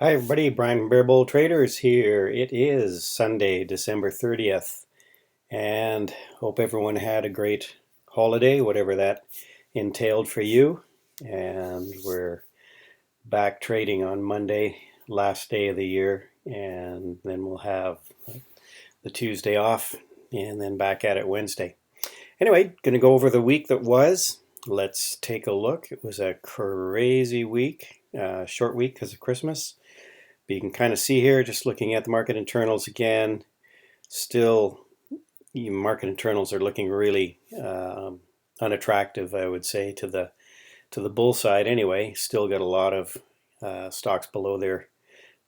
Hi everybody, Brian from Bear Bull Traders here. It is Sunday, December 30th, and hope everyone had a great holiday, whatever that entailed for you. And we're back trading on Monday, last day of the year, and then we'll have the Tuesday off, and then back at it Wednesday. Anyway, gonna go over the week that was. Let's take a look. It was a crazy week, short week because of Christmas. But you can kind of see here, just looking at the market internals again, still market internals are looking really unattractive, I would say, to the bull side anyway. Still got a lot of stocks below their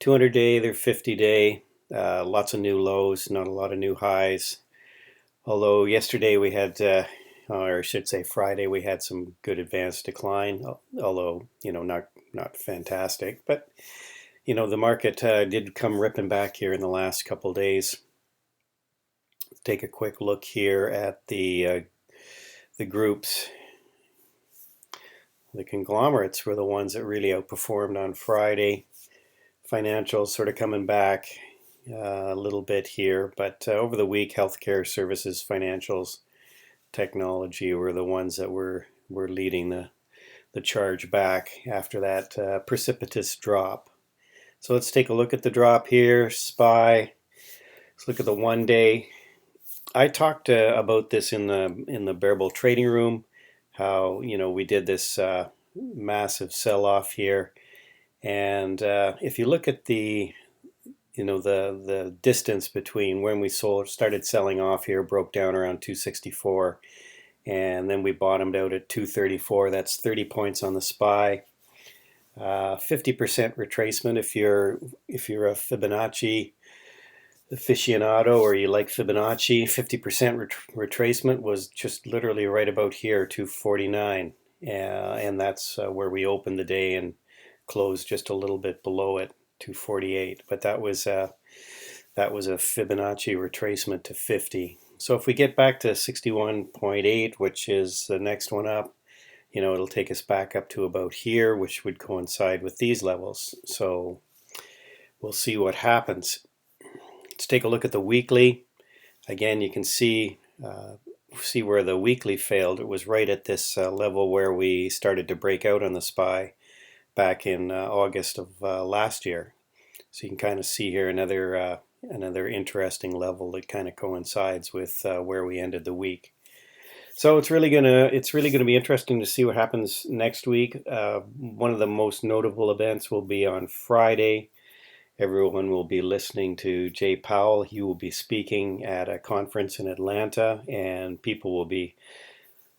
200-day, their 50-day, lots of new lows, not a lot of new highs. Although yesterday we had, or I should say Friday, we had some good advanced decline, although not fantastic, but the market did come ripping back here in the last couple days. Take a quick look here at the groups. The conglomerates were the ones that really outperformed on Friday. Financials sort of coming back a little bit here, but over the week, healthcare, services, financials, technology were the ones that were leading the charge back after that precipitous drop. So let's take a look at the drop here. SPY. Let's look at the 1 day. I talked about this in the Bear Bull trading room. How we did this massive sell-off here, and if you look at the distance between when we started selling off here, broke down around 264, and then we bottomed out at 234. That's 30 points on the SPY. 50% retracement if you're a Fibonacci aficionado or you like Fibonacci. 50% retracement was just literally right about here, 249, and that's where we opened the day and closed just a little bit below it, 248. But that was a Fibonacci retracement to 50. So if we get back to 61.8, which is the next one up, it'll take us back up to about here, which would coincide with these levels. So we'll see what happens. Let's take a look at the weekly. Again, you can see where the weekly failed. It was right at this level where we started to break out on the SPY back in August of last year. So you can kind of see here another interesting level that kind of coincides with where we ended the week. So it's really gonna be interesting to see what happens next week. One of the most notable events will be on Friday. Everyone will be listening to Jay Powell. He will be speaking at a conference in Atlanta, and people will be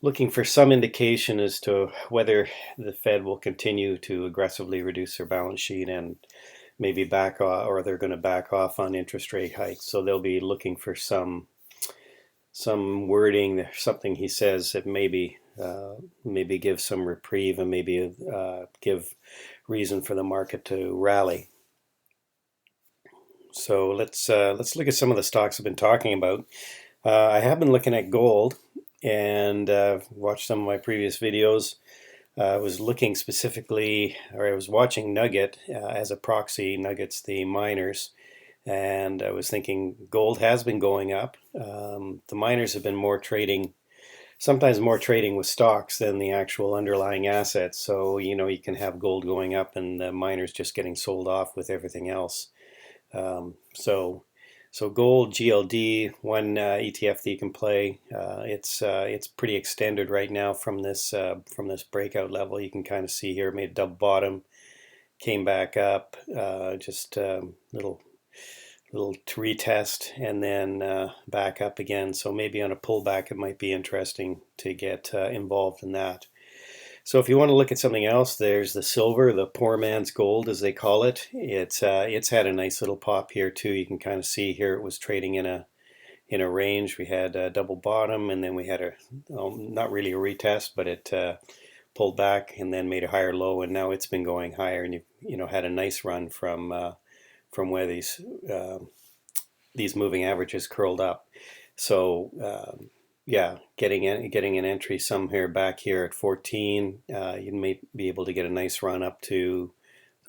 looking for some indication as to whether the Fed will continue to aggressively reduce their balance sheet and maybe back off, or they're going to back off on interest rate hikes. So they'll be looking for some wording, something he says that maybe give some reprieve and maybe give reason for the market to rally. So let's look at some of the stocks I've been talking about. I have been looking at gold and watched some of my previous videos. I was looking specifically, or I was watching Nugget as a proxy. Nugget's the miners. And I was thinking gold has been going up. The miners have been sometimes more trading with stocks than the actual underlying assets. So, you can have gold going up and the miners just getting sold off with everything else. So gold, GLD, one ETF that you can play. It's pretty extended right now from this breakout level. You can kind of see here, it made a double bottom, came back up, just little retest, and then back up again. So maybe on a pullback, it might be interesting to get involved in that. So if you want to look at something else, there's the silver, the poor man's gold, as they call it. It's had a nice little pop here too. You can kind of see here it was trading in a range. We had a double bottom, and then we had not really a retest, but it pulled back and then made a higher low, and now it's been going higher, and you had a nice run from where these moving averages curled up. So yeah, getting an entry somewhere back here at 14, you may be able to get a nice run up to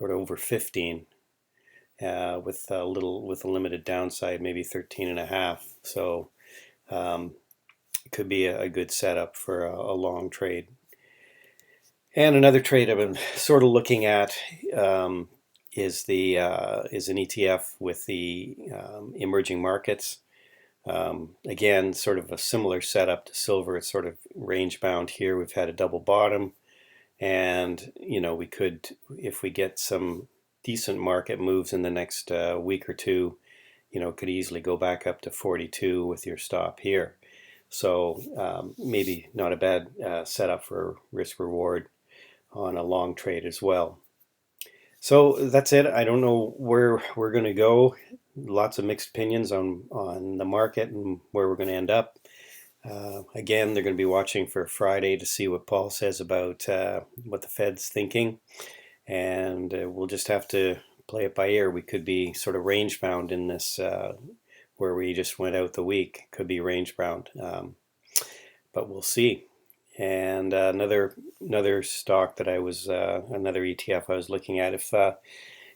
sort of over 15. with a limited downside, maybe 13.5. So it could be a good setup for a long trade. And another trade I've been sort of looking at is an ETF with the emerging markets. Again, sort of a similar setup to silver. It's sort of range bound here. We've had a double bottom, and we could, if we get some decent market moves in the next week or two, could easily go back up to 42 with your stop here. So maybe not a bad setup for risk reward on a long trade as well. So that's it. I don't know where we're going to go. Lots of mixed opinions on the market and where we're going to end up. Again, they're going to be watching for Friday to see what Paul says about what the Fed's thinking. And we'll just have to play it by ear. We could be sort of range bound in this, where we just went out the week. Could be range bound. But we'll see. And another stock that another ETF I was looking at,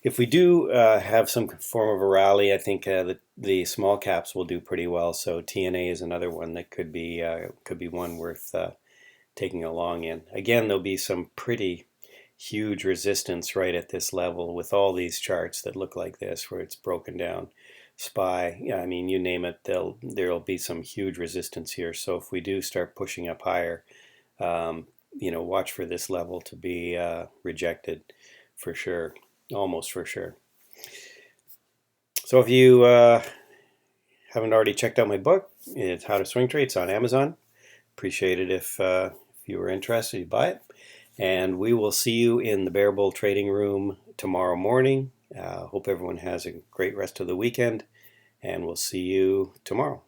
if we do have some form of a rally, I think the small caps will do pretty well. So TNA is another one that could be one worth taking a long in. Again, there'll be some pretty huge resistance right at this level with all these charts that look like this, where it's broken down. SPY, I mean, you name it, there'll be some huge resistance here. So if we do start pushing up higher, watch for this level to be rejected for sure, almost for sure. So if you haven't already checked out my book, it's How to Swing Trade. It's on Amazon. Appreciate it if you were interested, you buy it. And we will see you in the Bear Bull Trading Room tomorrow morning. Hope everyone has a great rest of the weekend, and we'll see you tomorrow.